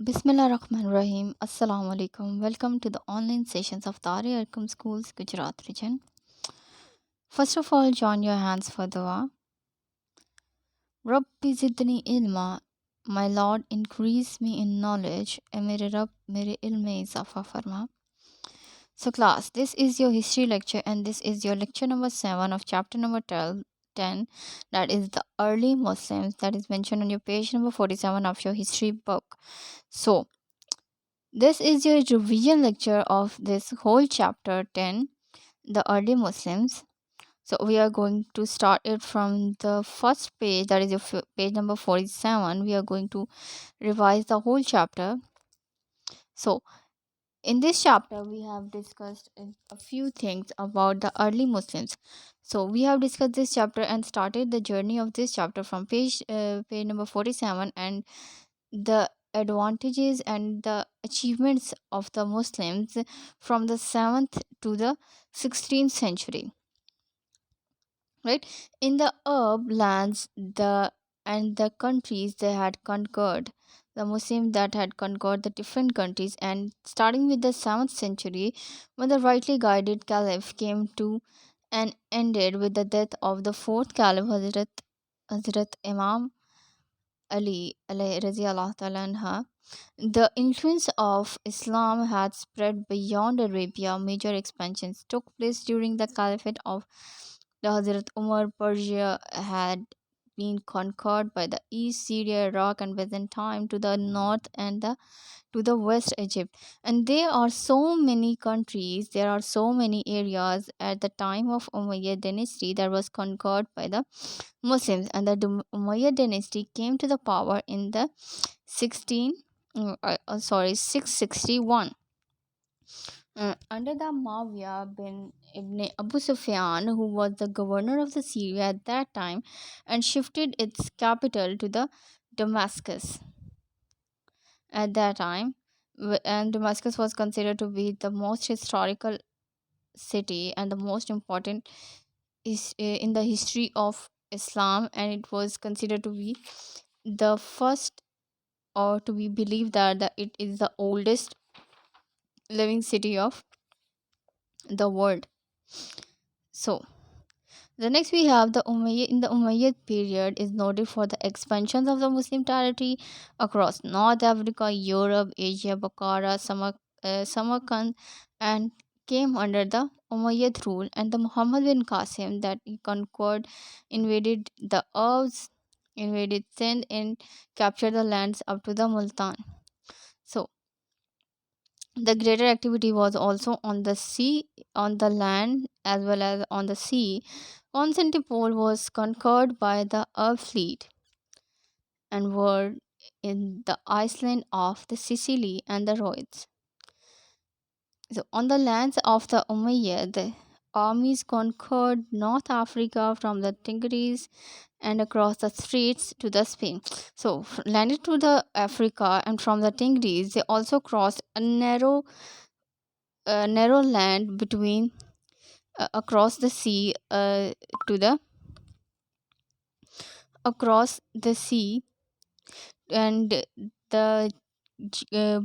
Bismillah Rahman Rahim. Assalamu alaikum. Welcome to the online sessions of Tari Arkham Schools, Gujarat region. First of all, join your hands for dua. Rabbi zidni ilma. My Lord, increase me in knowledge. E mere Rabb, mere ilm mein izafa farma. So, class, this is your history lecture, and this is your lecture number 7 of chapter number 12, 10. That is the early Muslims, that is mentioned on your page number 47 of your history book. So, this is your revision lecture of this whole chapter 10, the early Muslims. So we are going to start it from the first page, that is your page number 47. We are going to revise the whole chapter. So in this chapter, we have discussed a few things about the early Muslims. So we have discussed this chapter and started the journey of this chapter from page number 47, and the advantages and the achievements of the Muslims from the 7th to the 16th century. Right, in the Arab lands, the countries they had conquered, the Muslims that had conquered the different countries, and starting with the 7th century, when the rightly guided caliph came to and ended with the death of the fourth caliph, Hazrat Imam Ali radiallahu ta'ala anha. The influence of Islam had spread beyond Arabia. Major expansions took place during the caliphate of the Hazrat Umar. Persia had been conquered by the East, Syria, Iraq, and Byzantine to the north, and to the west, Egypt. And there are so many countries, there are so many areas at the time of Umayyad dynasty that was conquered by the Muslims, and the Umayyad dynasty came to the power in the 661. Under the Muawiyah bin Ibn Abu Sufyan, who was the governor of the Syria at that time, and shifted its capital to the Damascus at that time. And Damascus was considered to be the most historical city and the most important is in the history of Islam, and it was considered to be the first, or to be believed that it is the oldest living city of the world. So the next we have the Umayyad. In the Umayyad period is noted for the expansions of the Muslim territory across North Africa, Europe, Asia, Bukhara, Samarkand, and came under the Umayyad rule. And the Muhammad bin Qasim that he conquered, invaded the Arabs, invaded Sindh, and captured the lands up to the Multan. So the greater activity was also on the sea, on the land, as well as on the sea. Constantinople was conquered by the Arab fleet and were in the island of the Sicily and the Rhodes. So, on the lands of the Umayyad, the armies conquered North Africa from the Tigris and across the straits to the Spain. So, landed to the Africa, and from the Tigris, they also crossed a narrow land between across the sea to the across the sea, and the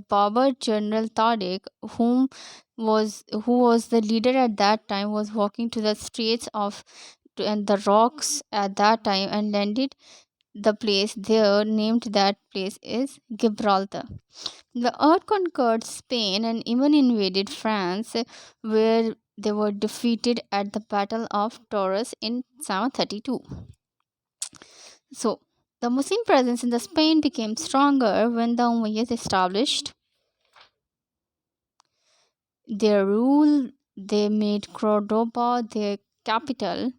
Barber General Tariq, who was the leader at that time, was walking to the straits of and the rocks at that time, and landed the place there, named that place is Gibraltar. The Earth conquered Spain and even invaded France, where they were defeated at the Battle of Taurus in 732. So, the Muslim presence in the Spain became stronger when the Umayyads established their rule. They made Cordoba their capital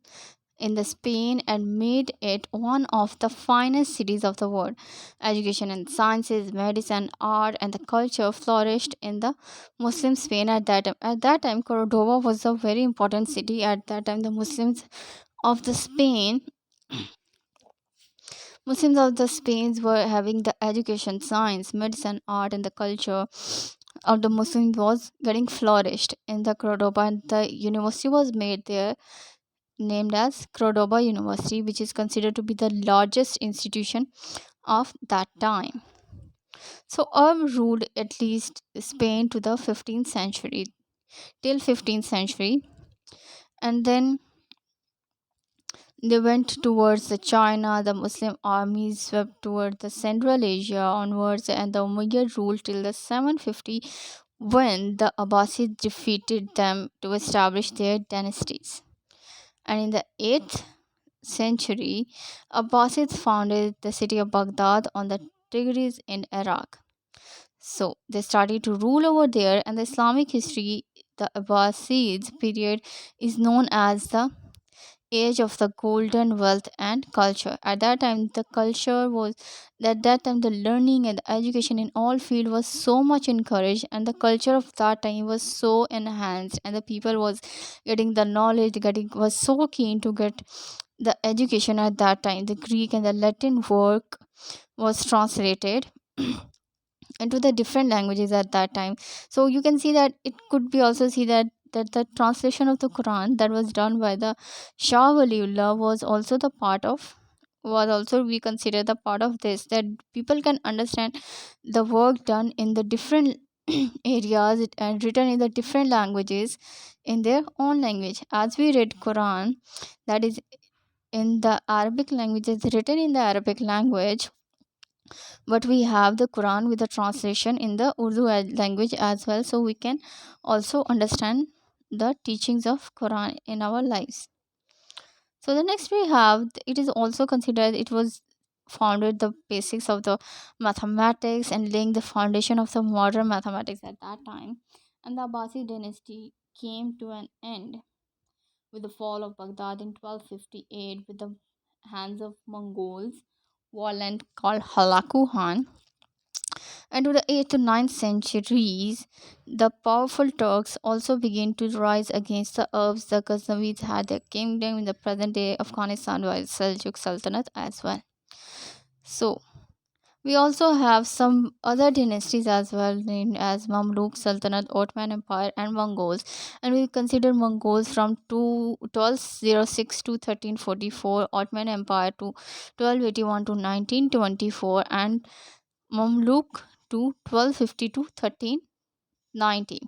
in the Spain and made it one of the finest cities of the world. Education and sciences, medicine, art, and the culture flourished in the Muslim Spain at that time. At that time, Cordoba was a very important city. At that time, the of the Spain Muslims of the Spain were having the education, science, medicine, art, and the culture of the Muslims was getting flourished in the Cordoba, and the university was made there, named as Cordoba University, which is considered to be the largest institution of that time. So Arab ruled at least Spain to the 15th century, till 15th century, and then they went towards the China. The Muslim armies swept toward the Central Asia onwards, and the Umayyad ruled till the 750 when the Abbasids defeated them to establish their dynasties. And in the 8th century, Abbasids founded the city of Baghdad on the Tigris in Iraq. So they started to rule over there, and the Islamic history, the Abbasids period, is known as the age of the golden wealth and culture. At that time, the culture was at that time the learning and the education in all field was so much encouraged, and the culture of that time was so enhanced, and the people was getting the knowledge, getting was so keen to get the education at that time. The Greek and the Latin work was translated into the different languages at that time. So you can see that it could be also see that the translation of the Quran that was done by the Shah Waliullah was also the part of, was also we consider the part of this, that people can understand the work done in the different areas and written in the different languages in their own language. As we read Quran, that is in the Arabic language, is written in the Arabic language, but we have the Quran with the translation in the Urdu language as well, so we can also understand the teachings of Quran in our lives. So the next we have, it is also considered it was founded the basics of the mathematics and laying the foundation of the modern mathematics at that time. And the Abbasid dynasty came to an end with the fall of Baghdad in 1258 with the hands of Mongols warlord called Halaku Khan. And to the 8th to 9th centuries, the powerful Turks also began to rise against the Arabs. The Ghaznavids had their kingdom in the present day Afghanistan, while Seljuk Sultanate as well. So, we also have some other dynasties as well, named as Mamluk Sultanate, Ottoman Empire, and Mongols. And we consider Mongols from 1206 to 1344, Ottoman Empire to 1281 to 1924, and Mamluk to 1250 to 1390.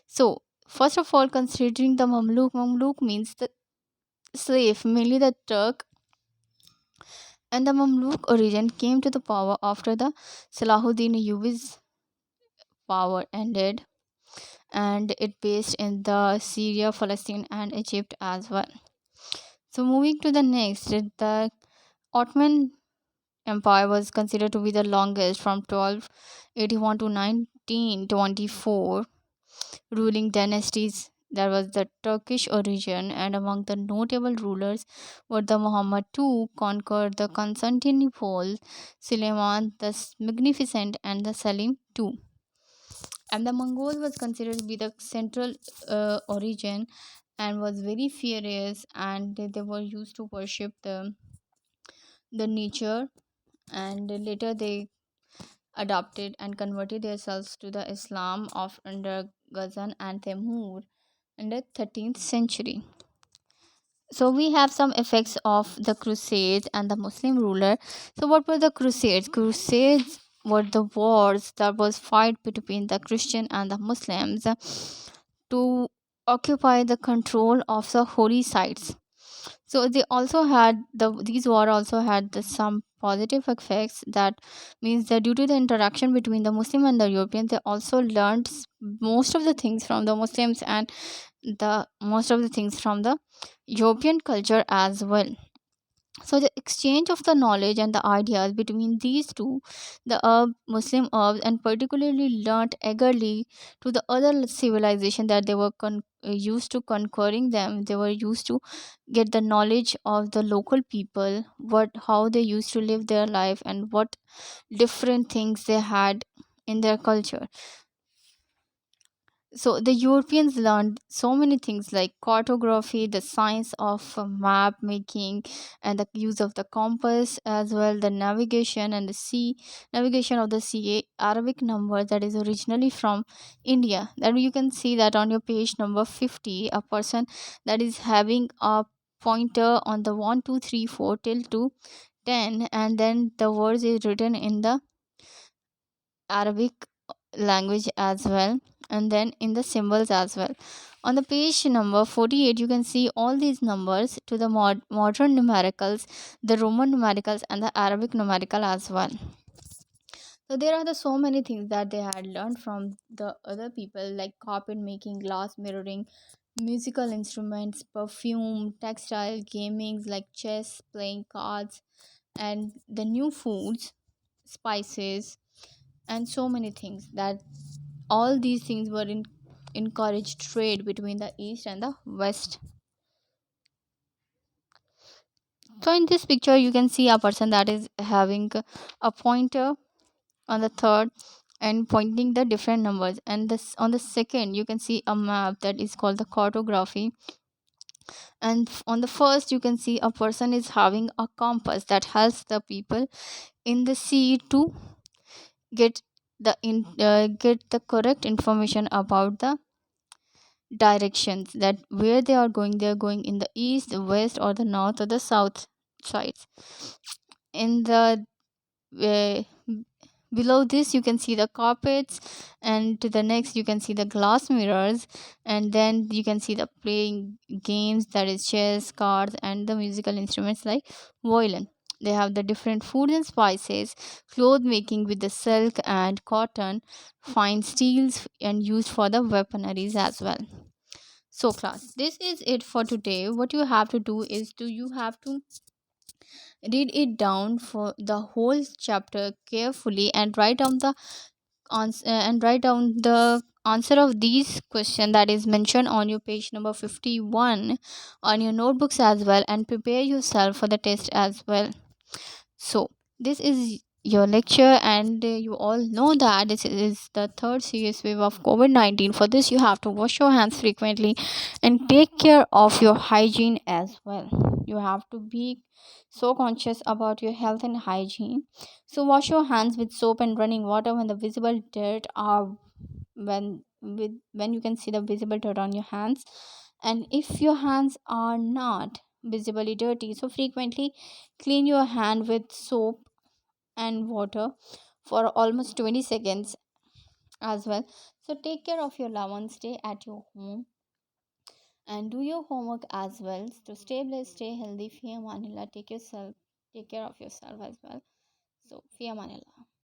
So, first of all, considering the Mamluk means the slave, mainly the Turk, and the Mamluk origin came to the power after the Salahuddin Ayyubi's power ended, and it based in the Syria, Palestine, and Egypt as well. So, moving to the next, the Ottoman Empire was considered to be the longest from 1281 to 1924 ruling dynasties. There was the Turkish origin, and among the notable rulers were the Muhammad II conquered the Constantinople, Suleiman the Magnificent, and the Salim II. And the Mongol was considered to be the central origin and was very furious, and they were used to worship the nature, and later they adopted and converted themselves to the Islam of under Ghazan and Temur in the 13th century. So we have some effects of the Crusades and the Muslim ruler. So what were the Crusades? Crusades were the wars that was fight between the Christian and the Muslims to occupy the control of the holy sites. So they also had these war also had some positive effects. That means that due to the interaction between the Muslim and the European, they also learned most of the things from the Muslims, and the most of the things from the European culture as well. So the exchange of the knowledge and the ideas between these two, the Muslim Arabs, and particularly learnt eagerly to the other civilization that they were used to conquering them. They were used to get the knowledge of the local people, what how they used to live their life, and what different things they had in their culture. So the Europeans learned so many things like cartography, the science of map making, and the use of the compass as well, the navigation and the sea navigation of the sea, Arabic number that is originally from India. Then you can see that on your page number 50, a person that is having a pointer on the 1 2 3 4 till to 10, and then the words is written in the Arabic language as well, and then in the symbols as well. On the page number 48, you can see all these numbers to the modern numericals, the Roman numericals, and the Arabic numerical as well. So there are so many things that they had learned from the other people, like carpet making, glass mirroring, musical instruments, perfume, textile, gaming like chess, playing cards, and the new foods, spices, and so many things. That all these things were encouraged trade between the east and the west. So in this picture, you can see a person that is having a pointer on the third and pointing the different numbers, and this on the second you can see a map that is called the cartography, and on the first you can see a person is having a compass that helps the people in the sea to get get the correct information about the directions, that where they are going in the east, the west, or the north, or the south sides. In the uh, below this you can see the carpets, and to the next you can see the glass mirrors, and then you can see the playing games, that is chess, cards, and the musical instruments like violin. They have the different foods and spices, cloth making with the silk and cotton, fine steels, and used for the weaponaries as well. So class, this is it for today. What you have to do is you have to read it down for the whole chapter carefully, and write down the answer of these question that is mentioned on your page number 51 on your notebooks as well, and prepare yourself for the test as well. So this is your lecture, and you all know that this is the third serious wave of COVID-19. For this, you have to wash your hands frequently and take care of your hygiene as well. You have to be so conscious about your health and hygiene. So wash your hands with soap and running water when the visible dirt are when you can see the visible dirt on your hands, and if your hands are not visibly dirty, so frequently clean your hand with soap and water for almost 20 seconds as well. So take care of your loved ones, stay at your home, and do your homework as well. So stay blessed, stay healthy. Fia Manila, take care of yourself as well. So Fia Manila.